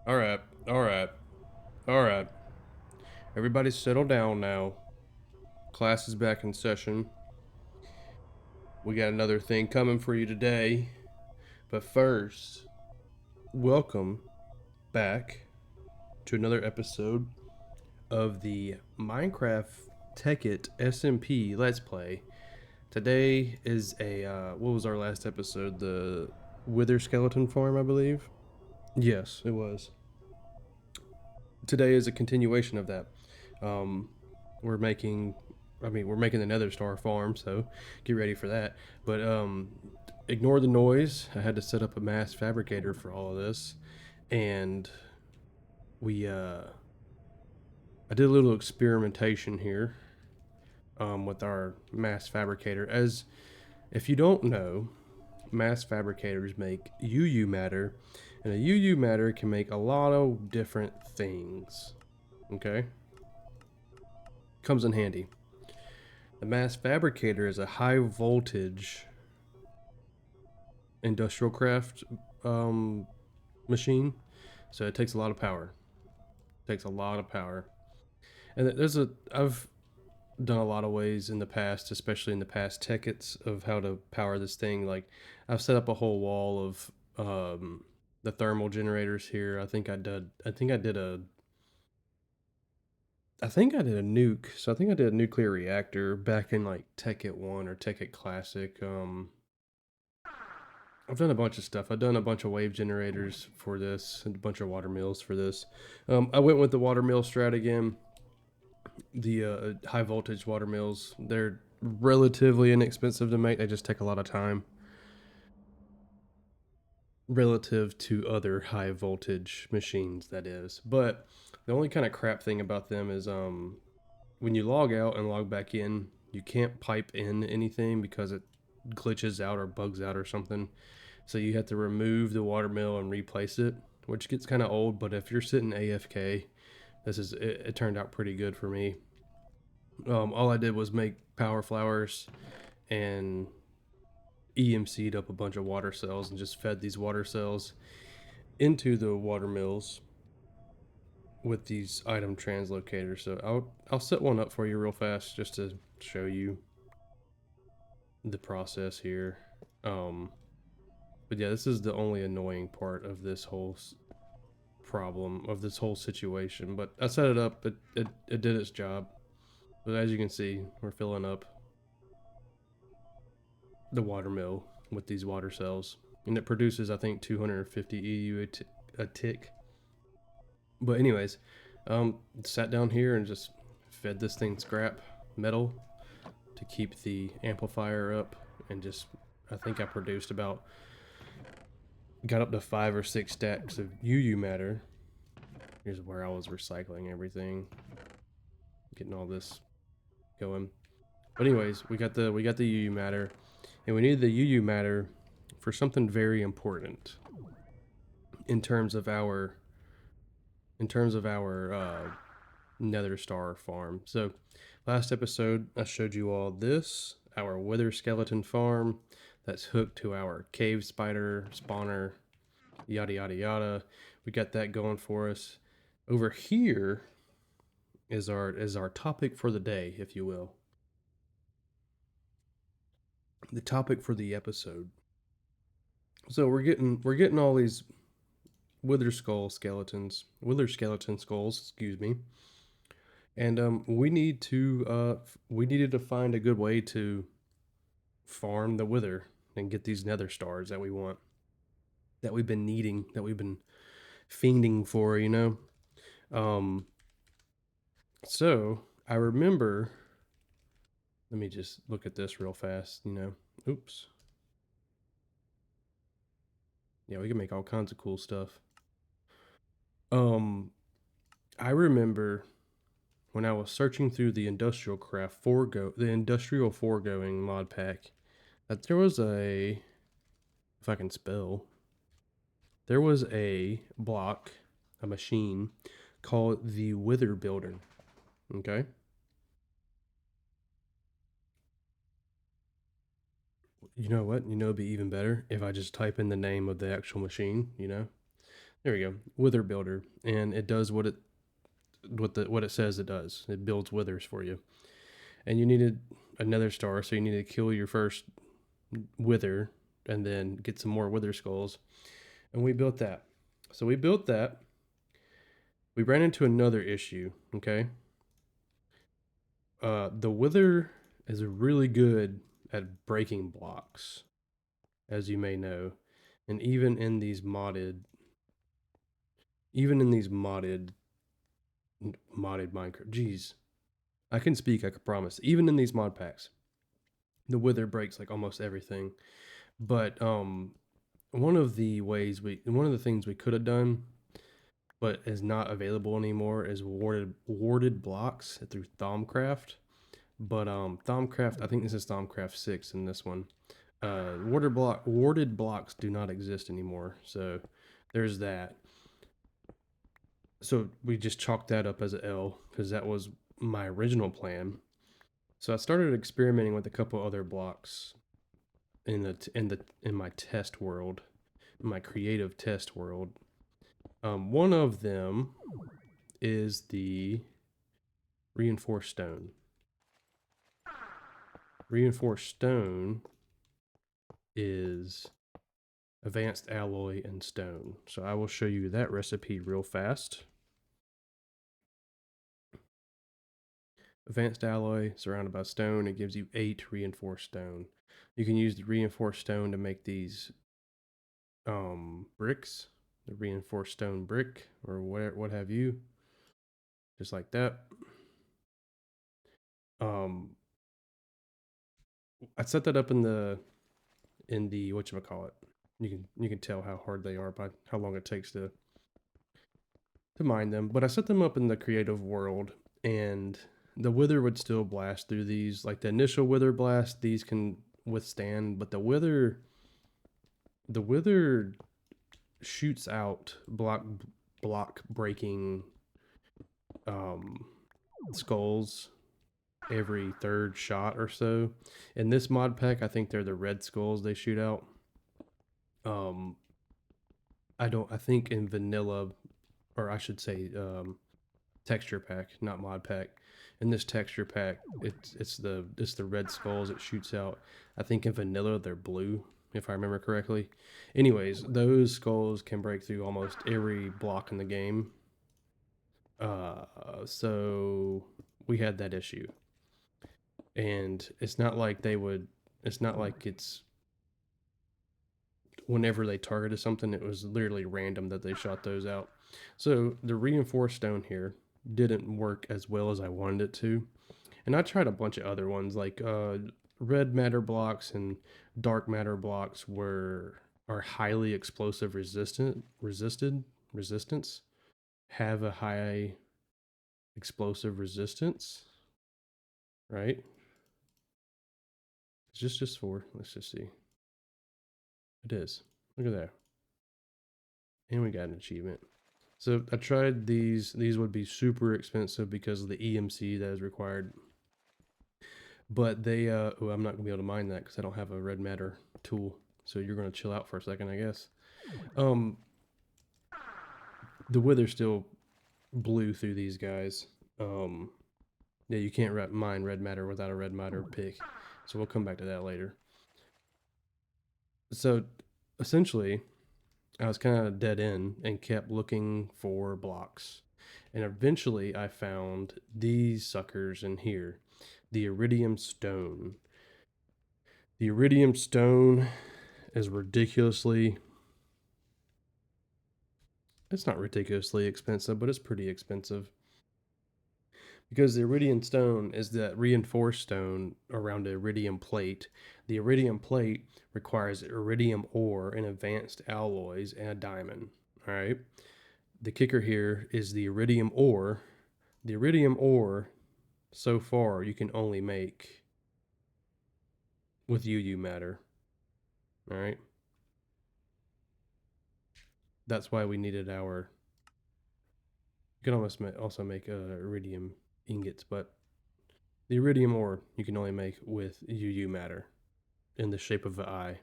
All right, all right, all right. Everybody settle down now. Class is back in session. We got another thing coming for you today. But first, welcome back to another episode of the Minecraft Tekkit SMP Let's Play. Today is what was our last episode? The Wither Skeleton Farm, I believe? Yes, it was. Today is a continuation of that. Um, we're making, we're making the Nether Star farm, so get ready for that. But ignore the noise. I had to set up a mass fabricator for all of this, and we I did a little experimentation here with our mass fabricator. As if you don't know, mass fabricators make UU matter, and a UU matter can make a lot of different things. Okay, comes in handy. The mass fabricator is a high voltage industrial craft machine, so it takes a lot of power. It takes a lot of power, and I've done a lot of ways in the past, especially in the past Tekkits, of how to power this thing. Like I've set up a whole wall of the thermal generators here. I think I did a nuke. So I think I did a nuclear reactor back in like Tekkit 1 or Tekkit Classic. I've done a bunch of stuff. I've done a bunch of wave generators for this and a bunch of water mills for this. I went with the water mill strat again. The high voltage water mills, they're relatively inexpensive to make. They just take a lot of time relative to other high voltage machines, that is. But the only kind of crap thing about them is when you log out and log back in, you can't pipe in anything because it glitches out or bugs out or something. So you have to remove the water mill and replace it, which gets kind of old. But if you're sitting AFK, it turned out pretty good for me. All I did was make power flowers and EMC'd up a bunch of water cells and just fed these water cells into the water mills with these item translocators. So I'll set one up for you real fast just to show you the process here. But yeah, this is the only annoying part of this whole problem, of this whole situation. But I set it up, it did its job. But as you can see, we're filling up the water mill with these water cells. And it produces, I think, 250 EU a tick. But anyways, sat down here and just fed this thing scrap metal to keep the amplifier up. And just, I think I produced got up to 5 or 6 stacks of UU matter. Here's where I was recycling everything, getting all this going. But anyways, we got the UU matter, and we needed the UU matter for something very important in terms of our Nether Star farm. So last episode I showed you all this, our Wither skeleton farm that's hooked to our cave spider spawner, yada yada yada. We got that going for us. Over here is our topic for the day, if you will. The topic for the episode. So we're getting all these wither skeleton skulls, excuse me. And we needed to find a good way to farm the wither and get these nether stars that we want, that we've been needing, that we've been fiending for, you know. Um, so I remember. Let me just look at this real fast, you know. Oops. Yeah, we can make all kinds of cool stuff. Um, I remember when I was searching through the the industrial foregoing mod pack, that there was if I can spell, there was a block, a machine called the Wither Builder. Okay. You know what? You know, it'd be even better if I just type in the name of the actual machine, you know? There we go. Wither builder, and it does what it says it does. It builds withers for you. And you needed another star, so you need to kill your first wither and then get some more wither skulls. And we built that. So we built that. We ran into another issue. Okay, the wither is really good at breaking blocks, as you may know, and even in these modded Minecraft. Jeez, I can speak. I can promise. Even in these mod packs, the wither breaks like almost everything. But one of the things we could have done, but is not available anymore, is warded blocks through Thaumcraft. But Thaumcraft, I think this is Thaumcraft 6 in this one. Warded blocks do not exist anymore. So there's that. So we just chalked that up as an L because that was my original plan. So I started experimenting with a couple other blocks in my test world, in my creative test world. One of them is the reinforced stone. Reinforced stone is advanced alloy and stone. So I will show you that recipe real fast. Advanced alloy surrounded by stone. It gives you 8 reinforced stone. You can use the reinforced stone to make these bricks, the reinforced stone brick or what have you, just like that. Um, I set that up in the whatchamacallit. You can tell how hard they are by how long it takes to mine them. But I set them up in the creative world, and the wither would still blast through these. Like the initial wither blast, these can withstand, but the wither shoots out block breaking um, skulls every third shot or so. In this mod pack, I think they're the red skulls they shoot out. Um, I don't. I think in vanilla, or I should say, texture pack, not mod pack. In this texture pack, it's the red skulls it shoots out. I think in vanilla they're blue, if I remember correctly. Anyways, those skulls can break through almost every block in the game. So we had that issue, and it's not like they would. It's not like it's whenever they targeted something, it was literally random that they shot those out. So the reinforced stone here didn't work as well as I wanted it to. And I tried a bunch of other ones like red matter blocks and dark matter blocks are highly explosive resistance, have a high explosive resistance, right? It's just 4. Let's just see. It is. Look at that. And we got an achievement. So I tried these. These would be super expensive because of the EMC that is required. But I'm not gonna be able to mine that because I don't have a red matter tool. So you're gonna chill out for a second, I guess. Um, the wither still blew through these guys. Um, yeah, you can't mine red matter without a red matter pick. So we'll come back to that later. So essentially, I was kind of dead end and kept looking for blocks. And eventually I found these suckers in here, the iridium stone. The iridium stone is it's not ridiculously expensive, but it's pretty expensive. Because the iridium stone is that reinforced stone around the iridium plate. The iridium plate requires iridium ore and advanced alloys and a diamond. All right. The kicker here is the iridium ore. The iridium ore, so far, you can only make with UU matter. All right. That's why we needed our. You can also make iridium ingots, but the iridium ore you can only make with UU matter in the shape of an eye.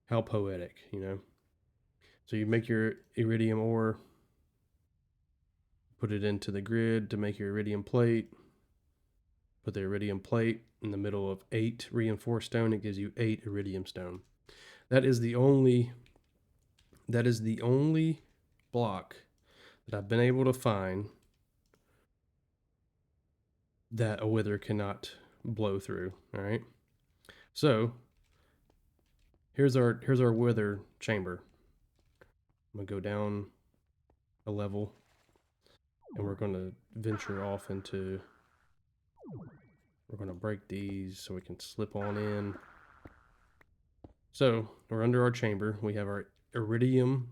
How poetic, you know? So you make your iridium ore, put it into the grid to make your iridium plate. Put the iridium plate in the middle of 8 reinforced stone. It gives you 8 iridium stone. That is the only block that I've been able to find that a wither cannot blow through. All right. So here's our wither chamber. I'm gonna go down a level, and we're gonna venture off into. We're gonna break these so we can slip on in. So we're under our chamber. We have our iridium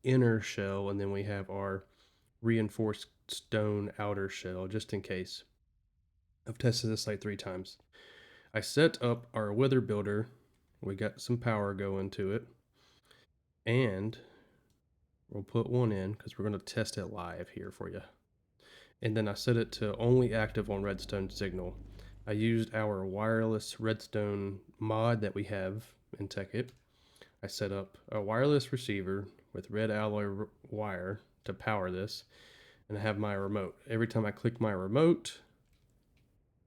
inner shell, and then we have our reinforced stone outer shell, just in case. I've tested this like 3 times. I set up our wither builder. We got some power going to it, and we'll put one in because we're going to test it live here for you. And then I set it to only active on redstone signal. I used our wireless redstone mod that we have in Tekkit. I set up a wireless receiver with red alloy wire to power this, and I have my remote. Every time I click my remote,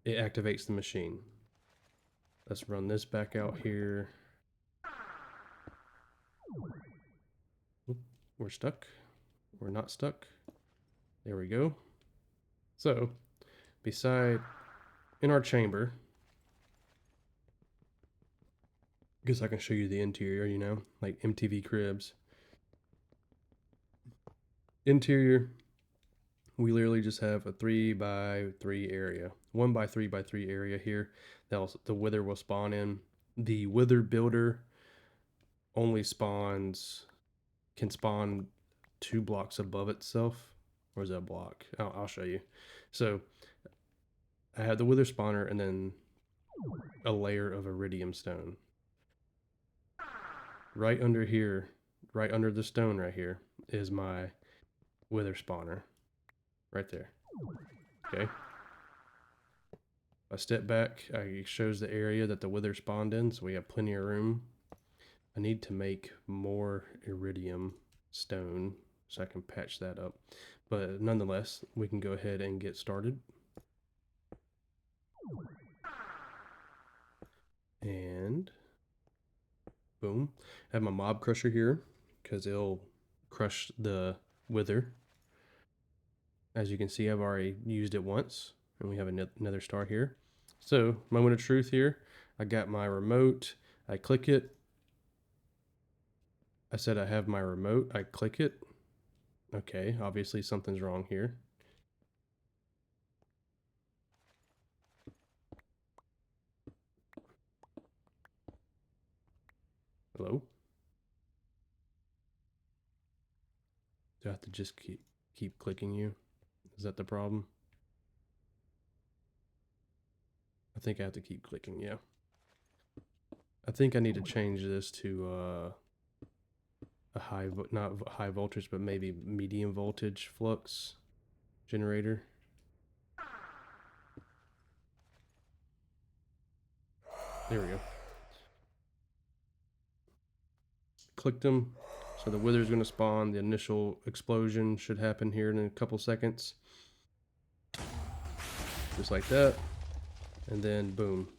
it activates the machine. Let's run this back out here. We're stuck. We're not stuck. There we go. So, in our chamber, I guess I can show you the interior, you know, like MTV Cribs. Interior, we literally just have a 3x3 area, 1x3x3 area here. The wither will spawn in. The wither builder only can spawn 2 blocks above itself. Where's that block? I'll show you. So I have the wither spawner and then a layer of iridium stone. Right under here, right under the stone right here, is my wither spawner. Right there. Okay. I step back, it shows the area that the wither spawned in, so we have plenty of room. I need to make more iridium stone so I can patch that up. But nonetheless, we can go ahead and get started. And boom. I have my mob crusher here because it'll crush the wither. As you can see, I've already used it once, and we have another star here. So, moment of truth here. I got my remote. I click it. I said I have my remote. I click it. Okay, obviously something's wrong here. Hello? Do I have to just keep clicking you? Is that the problem? I think I have to keep clicking, yeah. I think I need to change this to a not high voltage, but maybe medium voltage flux generator. There we go. Clicked them. So the wither's going to spawn. The initial explosion should happen here in a couple seconds. Just like that. And then boom.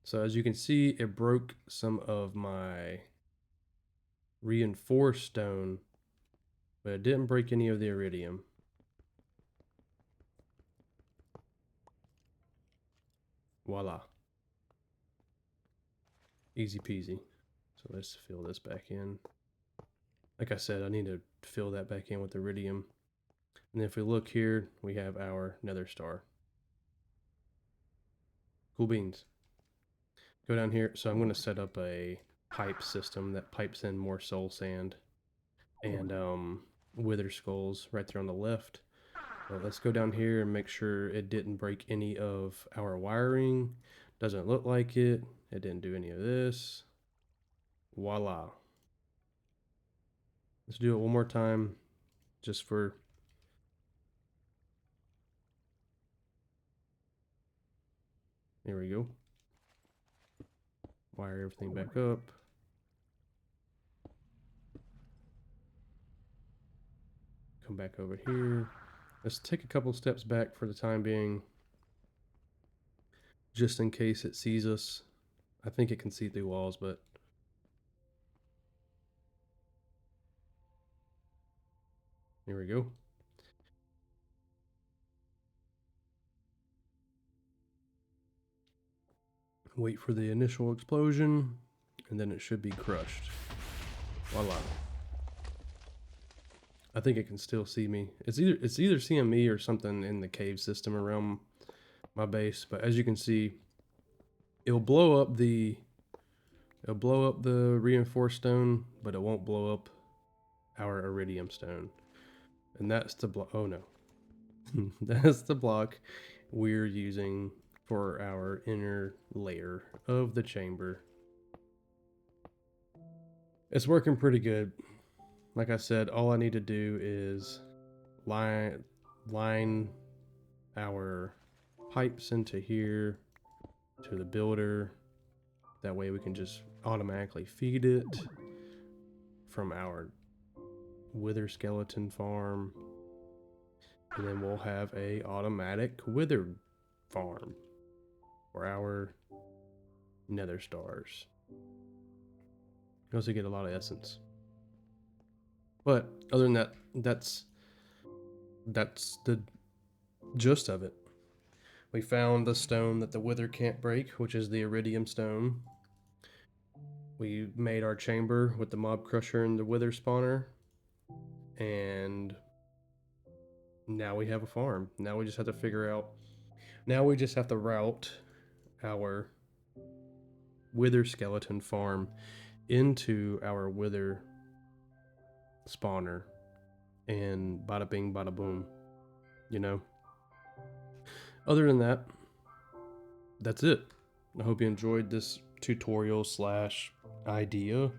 So as you can see, it broke some of my reinforced stone, but it didn't break any of the iridium. Voila. Easy peasy. So let's fill this back in. Like I said, I need to fill that back in with iridium. And if we look here, we have our nether star. Cool beans. Go down here. So I'm going to set up a pipe system that pipes in more soul sand and wither skulls right there on the left. Well, let's go down here and make sure it didn't break any of our wiring. Doesn't look like it. It didn't do any of this. Voila. Let's do it one more time just for... There we go. Wire everything back up. Come back over here. Let's take a couple steps back for the time being, just in case it sees us. I think it can see through walls, but here we go. Wait for the initial explosion, and then it should be crushed. Voila. I think it can still see me. It's either seeing me or something in the cave system around my base. But as you can see, it'll blow up the reinforced stone, but it won't blow up our iridium stone. And that's the block. Oh no, that's the block we're using for our inner layer of the chamber. It's working pretty good. Like I said, all I need to do is line our pipes into here to the builder. That way we can just automatically feed it from our wither skeleton farm. And then we'll have a automatic wither farm for our nether stars. You also get a lot of essence. But other than that, that's the gist of it. We found the stone that the wither can't break, which is the iridium stone. We made our chamber with the mob crusher and the wither spawner. And now we have a farm. Now we just have to figure out, now we just have to route our wither skeleton farm into our wither spawner, and bada bing bada boom, you know. Other than that, that's it. I hope you enjoyed this tutorial slash idea.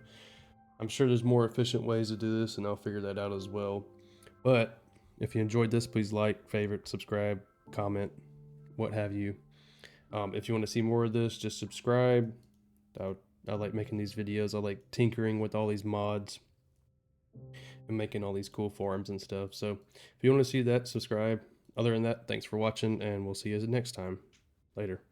I'm sure there's more efficient ways to do this, and I'll figure that out as well. But if you enjoyed this, please like, favorite, subscribe, comment, what have you. If you want to see more of this, just subscribe. I like making these videos. I like tinkering with all these mods and making all these cool forums and stuff. So if you want to see that, subscribe. Other than that, thanks for watching, and we'll see you next time. Later.